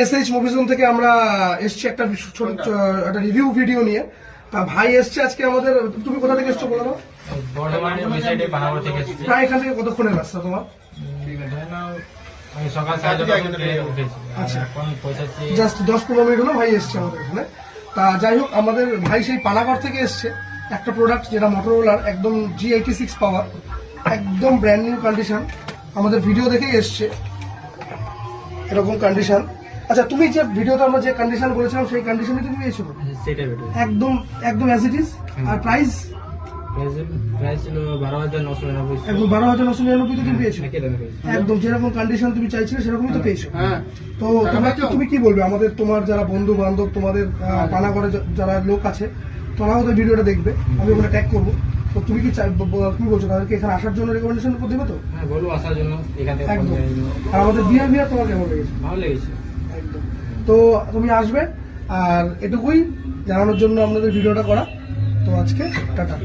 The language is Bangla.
এসএইচ মুভি জোন থেকে আমরা এসছি একটা ছোট একটা রিভিউ ভিডিও নিয়ে। তা ভাই এসছে আজকে আমাদের। তুমি কোথা থেকে এসছো বলো? বর্ধমানের ওই সাইডে পানাগড় থেকে এসেছি। প্রায় এখান থেকে কতক্ষণের রাস্তা তোমার? আমি সকাল 7:30 উঠেছি। আচ্ছা, এখন পৌঁছাচ্ছি জাস্ট 10-15 মিনিট হলো ভাই এসছে আমাদের এখানে। তা যাই হোক, আমাদের ভাই সেই পানাগড় থেকে এসছে একটা প্রোডাক্ট যেটা মোটরোলার একদম G86 পাওয়ার, একদম ব্র্যান্ড নিউ কন্ডিশন। আমাদের ভিডিও দেখেই এসছে এরকম কন্ডিশন। আচ্ছা, তুমি যে ভিডিওতে আমরা যে কন্ডিশন বলেছিলাম সেই কন্ডিশনে তুমি পেয়েছো? সেটা বেটে একদম একদম অ্যাজ ইট ইজ। আর প্রাইস প্রাইস ছিল 12,999। একদম 12,999 তুমি পেয়েছো। একই দামে পেয়েছি। একদম যেরকম কন্ডিশন তুমি চাইছিলে সেরকমই তো পেয়েছো। তো তুমি কি বলবে আমাদের, তোমার যারা বন্ধু বান্ধব, তোমাদের পানাগড়ে যারা লোক আছে, তোমরাও তো ভিডিওটা দেখবে, আমি ওখানে ট্যাগ করবো। তো তুমি কি কি বলছো, তাদেরকে এখানে আসার জন্য রেকমেন্ডেশন দেবে তো? হ্যাঁ, বলবো আসার জন্য এখান থেকে। একদম। আর আমাদের বিহেভিয়ার তোমার কেমন লেগেছে? ভালো লেগেছে। একদম। তো তুমি আসবে, আর এটুকুই জানানোর জন্য আপনাদের ভিডিওটা করা। তো আজকে টাটা।